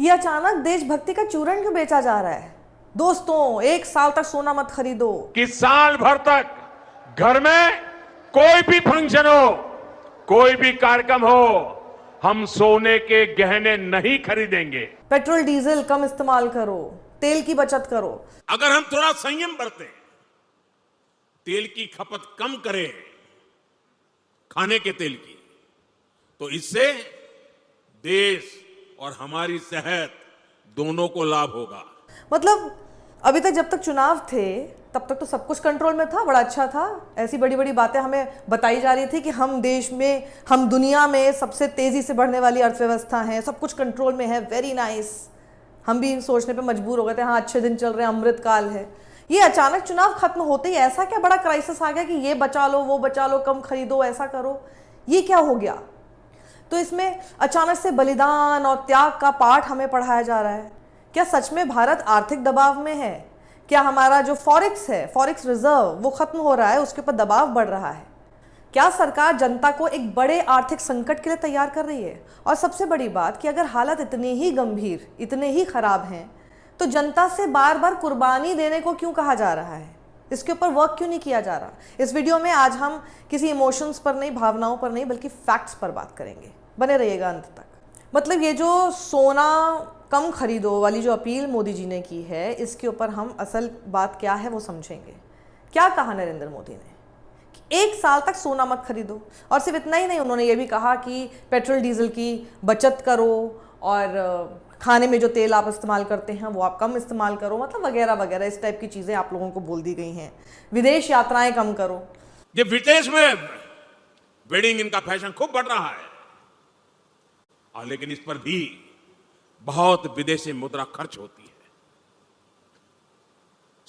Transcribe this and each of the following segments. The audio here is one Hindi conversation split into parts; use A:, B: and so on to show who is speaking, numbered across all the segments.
A: ये अचानक देशभक्ति का चूरन क्यों बेचा जा रहा है? दोस्तों, एक साल तक सोना मत खरीदो।
B: कि साल भर तक घर में कोई भी फंक्शन हो, कोई भी कार्यक्रम हो, हम सोने के गहने नहीं खरीदेंगे।
A: पेट्रोल डीजल कम इस्तेमाल करो, तेल की बचत करो।
C: अगर हम थोड़ा संयम बरतें, तेल की खपत कम करें, खाने के तेल की, तो इससे देश और हमारी सेहत दोनों को लाभ होगा।
A: मतलब अभी तक जब तक चुनाव थे तब तक तो सब कुछ कंट्रोल में था, बड़ा अच्छा था। ऐसी बड़ी बड़ी बातें हमें बताई जा रही थी कि हम देश में, हम दुनिया में सबसे तेजी से बढ़ने वाली अर्थव्यवस्था हैं, सब कुछ कंट्रोल में है, वेरी नाइस। हम भी सोचने पे मजबूर हो गए थे, हाँ अच्छे दिन चल रहे हैं, अमृत काल है। ये अचानक चुनाव खत्म होते ही ऐसा क्या बड़ा क्राइसिस आ गया कि ये बचा लो, वो बचा लो, कम खरीदो, ऐसा करो, ये क्या हो गया? तो इसमें अचानक से बलिदान और त्याग का पाठ हमें पढ़ाया जा रहा है। क्या सच में भारत आर्थिक दबाव में है? क्या हमारा जो फॉरेक्स है, फॉरेक्स रिजर्व, वो खत्म हो रहा है, उसके ऊपर दबाव बढ़ रहा है? क्या सरकार जनता को एक बड़े आर्थिक संकट के लिए तैयार कर रही है? और सबसे बड़ी बात कि अगर हालात इतने ही गंभीर, इतने ही खराब हैं, तो जनता से बार बार कुर्बानी देने को क्यों कहा जा रहा है? इसके ऊपर वर्क क्यों नहीं किया जा रहा? इस वीडियो में आज हम किसी इमोशंस पर नहीं, भावनाओं पर नहीं, बल्कि फैक्ट्स पर बात करेंगे। बने रहिएगा अंत तक। मतलब ये जो सोना कम खरीदो वाली जो अपील मोदी जी ने की है, इसके ऊपर हम असल बात क्या है वो समझेंगे। क्या कहा नरेंद्र मोदी ने? एक साल तक सोना मत खरीदो। और सिर्फ इतना ही नहीं, उन्होंने ये भी कहा कि पेट्रोल डीजल की बचत करो और खाने में जो तेल आप इस्तेमाल करते हैं वो आप कम इस्तेमाल करो, मतलब वगैरह वगैरह इस टाइप की चीज़ें आप लोगों को बोल दी गई हैं। विदेश यात्राएं कम करो।
C: ये विदेश में वेडिंग इनका फैशन खूब बढ़ रहा है, और लेकिन इस पर भी बहुत विदेशी मुद्रा खर्च होती है।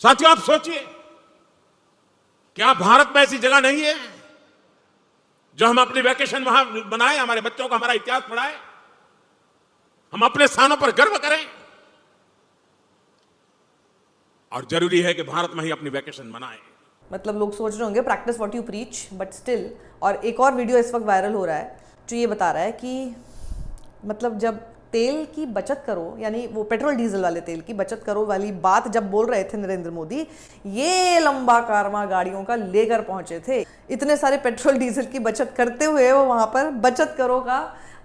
C: साथियों, आप सोचिए, क्या भारत में ऐसी जगह नहीं है जो हम अपनी वैकेशन वहां बनाएं, हमारे बच्चों को हमारा इतिहास पढ़ाएं, हम अपने स्थानों पर गर्व करें? और जरूरी है कि भारत में ही अपनी वैकेशन मनाएं।
A: मतलब लोग सोच रहे होंगे practice what you preach, but still. और एक और वीडियो इस वक्त वायरल हो रहा है जो ये बता रहा है कि मतलब जब तेल की बचत करो, यानी वो पेट्रोल डीजल वाले तेल की बचत करो वाली बात जब बोल रहे थे नरेंद्र मोदी, ये लंबा कारवां गाड़ियों का लेकर पहुंचे थे। इतने सारे पेट्रोल डीजल की बचत करते हुए वो वहां पर बचत करो का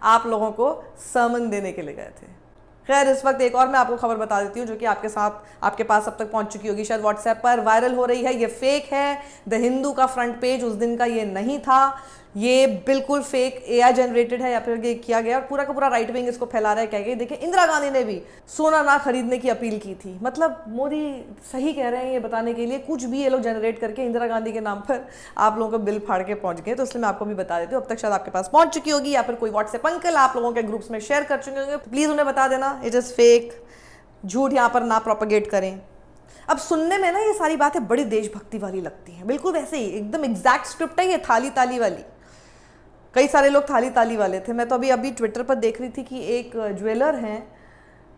A: आप लोगों को समन देने के लिए गए थे। खैर, इस वक्त एक और मैं आपको खबर बता देती हूँ जो कि आपके पास अब तक पहुंच चुकी होगी, शायद व्हाट्सएप पर वायरल हो रही है। ये फेक है। द हिंदू का फ्रंट पेज उस दिन का ये नहीं था, ये बिल्कुल फेक एआई जनरेटेड है या फिर ये किया गया। और पूरा का पूरा राइट विंग इसको फैला रहा है, कह गए देखिए इंदिरा गांधी ने भी सोना ना खरीदने की अपील की थी। मतलब मोदी सही कह रहे हैं ये बताने के लिए कुछ भी ये लोग जनरेट करके इंदिरा गांधी के नाम पर आप लोगों को बिल फाड़ के पहुंच गए। तो इसलिए मैं आपको भी बता देती हूँ, अब तक शायद आपके पास पहुंच चुकी होगी या फिर कोई व्हाट्सएप अंकल आप लोगों के ग्रुप्स में शेयर कर चुके होंगे। प्लीज उन्हें बता देना इट इज फेक, झूठ यहाँ पर ना प्रोपेगेट करें। अब सुनने में ना ये सारी बातें बड़ी देशभक्ति वाली लगती हैं, बिल्कुल वैसे ही एकदम एग्जैक्ट स्क्रिप्ट है ये थाली ताली वाली। कई सारे लोग थाली ताली वाले थे। मैं तो अभी ट्विटर पर देख रही थी कि एक ज्वेलर हैं,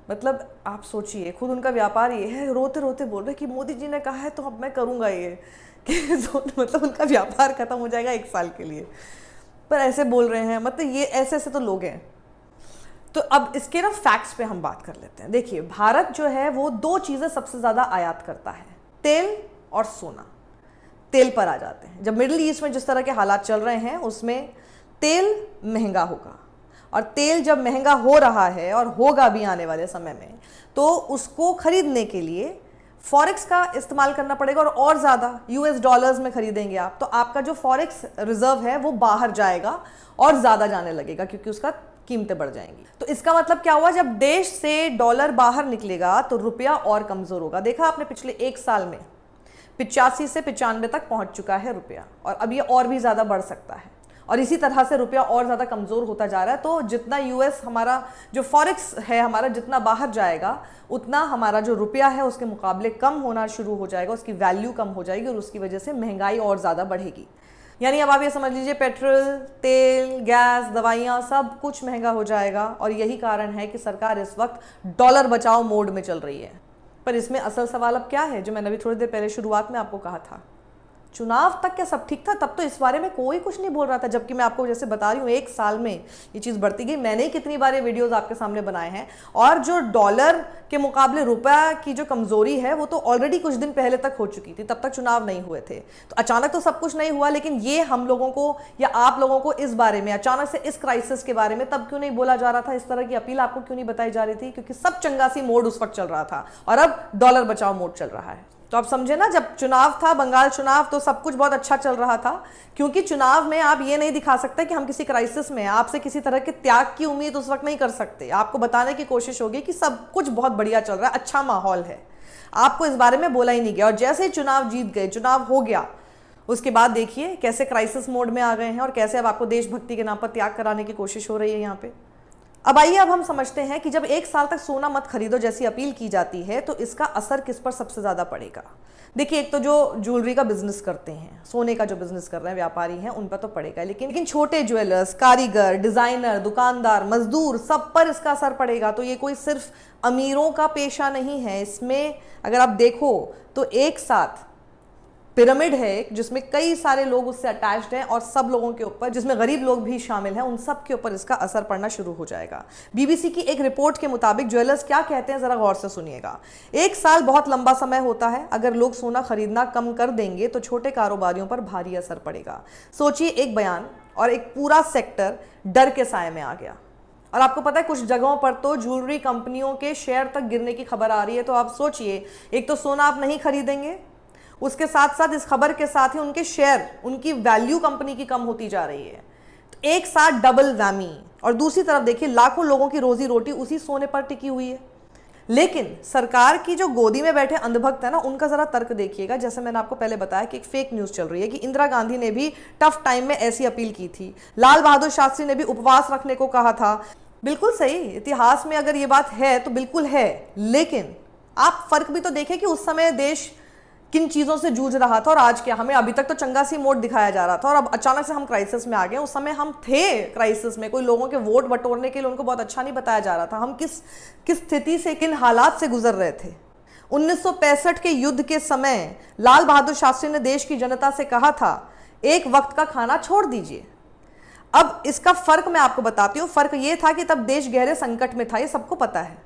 A: मतलब आप सोचिए, खुद उनका व्यापार ये है, रोते रोते बोल रहे कि मोदी जी ने कहा है तो अब मैं करूँगा ये कि मतलब उनका व्यापार खत्म हो जाएगा एक साल के लिए, पर ऐसे बोल रहे हैं। मतलब ये ऐसे ऐसे तो लोग हैं। तो अब इसके ना फैक्ट्स पे हम बात कर लेते हैं। देखिए, भारत जो है वो दो चीज़ें सबसे ज़्यादा आयात करता है, तेल और सोना। तेल पर आ जाते हैं। जब मिडिल ईस्ट में जिस तरह के हालात चल रहे हैं उसमें तेल महंगा होगा, और तेल जब महंगा हो रहा है और होगा भी आने वाले समय में, तो उसको खरीदने के लिए फॉरेक्स का इस्तेमाल करना पड़ेगा। और ज़्यादा यूएस डॉलर्स में खरीदेंगे आप, तो आपका जो फॉरेक्स रिजर्व है वो बाहर जाएगा और ज़्यादा जाने लगेगा, क्योंकि उसका कीमतें बढ़ जाएंगी। तो इसका मतलब क्या हुआ, जब देश से डॉलर बाहर निकलेगा तो रुपया और कमज़ोर होगा। देखा आपने पिछले एक साल में 85 से 95 तक पहुंच चुका है रुपया, और अब ये और भी ज़्यादा बढ़ सकता है। और इसी तरह से रुपया और ज़्यादा कमज़ोर होता जा रहा है। तो जितना यूएस हमारा जो फॉरेक्स है हमारा जितना बाहर जाएगा, उतना हमारा जो रुपया है उसके मुकाबले कम होना शुरू हो जाएगा, उसकी वैल्यू कम हो जाएगी, और उसकी वजह से महंगाई और ज़्यादा बढ़ेगी। यानी अब आप ये समझ लीजिए, पेट्रोल, तेल, गैस, दवाइयाँ, सब कुछ महंगा हो जाएगा। और यही कारण है कि सरकार इस वक्त डॉलर बचाओ मोड में चल रही है। पर इसमें असल सवाल अब क्या है, जो मैंने अभी थोड़ी देर पहले शुरुआत में आपको कहा था, चुनाव तक क्या सब ठीक था? तब तो इस बारे में कोई कुछ नहीं बोल रहा था, जबकि मैं आपको जैसे बता रही हूँ 1 साल में ये चीज़ बढ़ती गई। मैंने ही कितनी बार ये वीडियोस आपके सामने बनाए हैं, और जो डॉलर के मुकाबले रुपया की जो कमजोरी है वो तो ऑलरेडी कुछ दिन पहले तक हो चुकी थी, तब तक चुनाव नहीं हुए थे। तो अचानक तो सब कुछ नहीं हुआ, लेकिन ये हम लोगों को या आप लोगों को इस बारे में, अचानक से इस क्राइसिस के बारे में तब क्यों नहीं बोला जा रहा था? इस तरह की अपील आपको क्यों नहीं बताई जा रही थी? क्योंकि सब चंगासी मोड उस वक्त चल रहा था और अब डॉलर बचाओ मोड चल रहा है। तो आप समझे ना, जब चुनाव था, बंगाल चुनाव, तो सब कुछ बहुत अच्छा चल रहा था, क्योंकि चुनाव में आप ये नहीं दिखा सकते कि हम किसी क्राइसिस में हैं। आपसे किसी तरह के त्याग की उम्मीद उस वक्त नहीं कर सकते। आपको बताने की कोशिश होगी कि सब कुछ बहुत बढ़िया चल रहा है, अच्छा माहौल है। आपको इस बारे में बोला ही नहीं गया, और जैसे ही चुनाव जीत गए, चुनाव हो गया, उसके बाद देखिए कैसे क्राइसिस मोड में आ गए हैं और कैसे अब आपको देशभक्ति के नाम पर त्याग कराने की कोशिश हो रही है यहाँ पे। अब आइए, अब हम समझते हैं कि जब 1 साल तक सोना मत खरीदो जैसी अपील की जाती है, तो इसका असर किस पर सबसे ज़्यादा पड़ेगा। देखिए, एक तो जो ज्वेलरी का बिजनेस करते हैं, सोने का जो बिजनेस कर रहे हैं व्यापारी हैं, उन पर तो पड़ेगा, लेकिन छोटे ज्वेलर्स, कारीगर, डिज़ाइनर, दुकानदार, मजदूर, सब पर इसका असर पड़ेगा। तो ये कोई सिर्फ अमीरों का पेशा नहीं है। इसमें अगर आप देखो तो एक साथ पिरामिड है जिसमें कई सारे लोग उससे अटैच्ड हैं, और सब लोगों के ऊपर, जिसमें गरीब लोग भी शामिल हैं, उन सब के ऊपर इसका असर पड़ना शुरू हो जाएगा। बीबीसी की एक रिपोर्ट के मुताबिक ज्वेलर्स क्या कहते हैं, जरा गौर से सुनिएगा। 1 साल बहुत लंबा समय होता है। अगर लोग सोना खरीदना कम कर देंगे तो छोटे कारोबारियों पर भारी असर पड़ेगा। सोचिए, एक बयान और एक पूरा सेक्टर डर के साए में आ गया। और आपको पता है, कुछ जगहों पर तो ज्वेलरी कंपनियों के शेयर तक गिरने की खबर आ रही है। तो आप सोचिए, एक तो सोना आप नहीं खरीदेंगे, उसके साथ साथ इस खबर के साथ ही उनके शेयर, उनकी वैल्यू कंपनी की कम होती जा रही है। तो एक साथ डबल वैमी। और दूसरी तरफ देखिए, लाखों लोगों की रोजी रोटी उसी सोने पर टिकी हुई है। लेकिन सरकार की जो गोदी में बैठे अंधभक्त है ना, उनका जरा तर्क देखिएगा। जैसे मैंने आपको पहले बताया कि एक फेक न्यूज चल रही है कि इंदिरा गांधी ने भी टफ टाइम में ऐसी अपील की थी, लाल बहादुर शास्त्री ने भी उपवास रखने को कहा था। बिल्कुल सही, इतिहास में अगर ये बात है तो बिल्कुल है, लेकिन आप फर्क भी तो देखें कि उस समय देश किन चीज़ों से जूझ रहा था और आज क्या। हमें अभी तक तो चंगासी मोड दिखाया जा रहा था, और अब अचानक से हम क्राइसिस में आ गए। उस समय हम थे क्राइसिस में, कोई लोगों के वोट बटोरने के लिए उनको बहुत अच्छा नहीं बताया जा रहा था। हम किस स्थिति से, किन हालात से गुजर रहे थे। 1965 के युद्ध के समय लाल बहादुर शास्त्री ने देश की जनता से कहा था, एक वक्त का खाना छोड़ दीजिए। अब इसका फर्क मैं आपको बताती हूँ। फर्क ये था कि तब देश गहरे संकट में था, ये सबको पता है।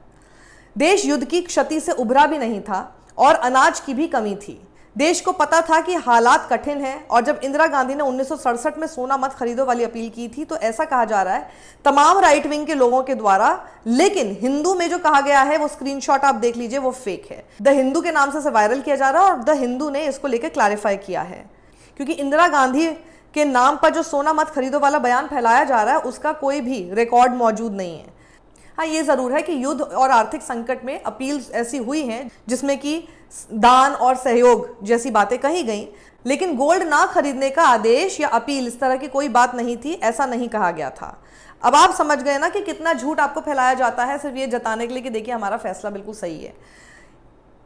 A: देश युद्ध की क्षति से उभरा भी नहीं था और अनाज की भी कमी थी। देश को पता था कि हालात कठिन हैं। और जब इंदिरा गांधी ने 1967 में सोना मत खरीदो वाली अपील की थी, तो ऐसा कहा जा रहा है तमाम राइट विंग के लोगों के द्वारा, लेकिन हिंदू में जो कहा गया है वो स्क्रीनशॉट आप देख लीजिए, वो फेक है। द हिंदू के नाम से वायरल किया जा रहा है, और द हिंदू ने इसको लेकर क्लैरिफाई किया है, क्योंकि इंदिरा गांधी के नाम पर जो सोना मत खरीदो वाला बयान फैलाया जा रहा है उसका कोई भी रिकॉर्ड मौजूद नहीं है। हाँ, ये ज़रूर है कि युद्ध और आर्थिक संकट में अपील ऐसी हुई हैं जिसमें कि दान और सहयोग जैसी बातें कही गई, लेकिन गोल्ड ना खरीदने का आदेश या अपील, इस तरह की कोई बात नहीं थी, ऐसा नहीं कहा गया था। अब आप समझ गए ना कि कितना झूठ आपको फैलाया जाता है सिर्फ ये जताने के लिए कि देखिए हमारा फैसला बिल्कुल सही है।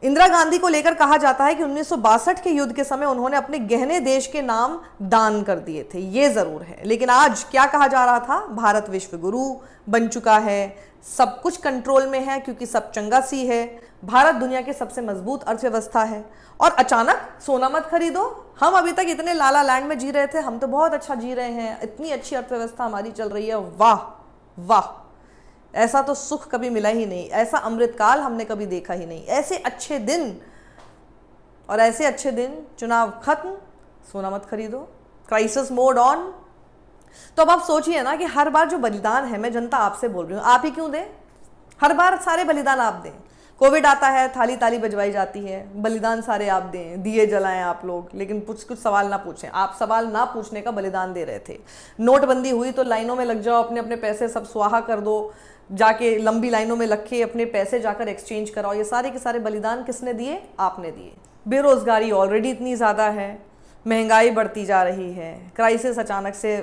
A: इंदिरा गांधी को लेकर कहा जाता है कि 1962 के युद्ध के समय उन्होंने अपने गहने देश के नाम दान कर दिए थे, ये जरूर है। लेकिन आज क्या कहा जा रहा था, भारत विश्व गुरु बन चुका है, सब कुछ कंट्रोल में है क्योंकि सब चंगासी है, भारत दुनिया की सबसे मजबूत अर्थव्यवस्था है, और अचानक सोना मत खरीदो। हम अभी तक इतने लाला लैंड में जी रहे थे, हम तो बहुत अच्छा जी रहे हैं, इतनी अच्छी अर्थव्यवस्था हमारी चल रही है, वाह वाह, ऐसा तो सुख कभी मिला ही नहीं, ऐसा अमृतकाल हमने कभी देखा ही नहीं, ऐसे अच्छे दिन। और ऐसे अच्छे दिन, चुनाव खत्म, सोना मत खरीदो, क्राइसिस मोड ऑन। तो अब आप सोचिए ना कि हर बार जो बलिदान है, मैं जनता आपसे बोल रही हूँ, आप ही क्यों दें? हर बार सारे बलिदान आप दें। कोविड आता है, थाली ताली बजवाई जाती है, बलिदान सारे आप दें, दिए जलाएं आप लोग, लेकिन कुछ सवाल ना पूछें। आप सवाल ना पूछने का बलिदान दे रहे थे। नोटबंदी हुई तो लाइनों में लग जाओ, अपने अपने पैसे सब स्वाहा कर दो, जाके लंबी लाइनों में लग के अपने पैसे जाकर एक्सचेंज कराओ। ये सारे के सारे बलिदान किसने दिए? आपने दिए। बेरोजगारी ऑलरेडी इतनी ज़्यादा है, महंगाई बढ़ती जा रही है, क्राइसिस अचानक से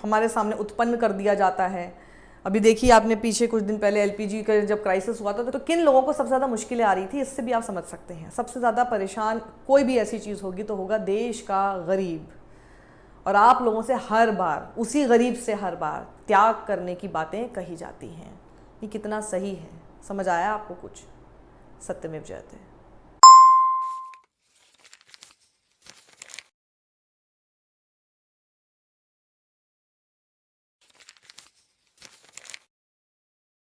A: हमारे सामने उत्पन्न कर दिया जाता है। अभी देखिए, आपने पीछे कुछ दिन पहले एलपीजी का जब क्राइसिस हुआ था तो किन लोगों को सबसे ज़्यादा मुश्किलें आ रही थी, इससे भी आप समझ सकते हैं। सबसे ज़्यादा परेशान कोई भी ऐसी चीज़ होगी तो होगा देश का गरीब। और आप लोगों से हर बार, उसी गरीब से हर बार त्याग करने की बातें कही जाती हैं। ये कितना सही है, समझ आया आपको कुछ? सत्यमेव जयते।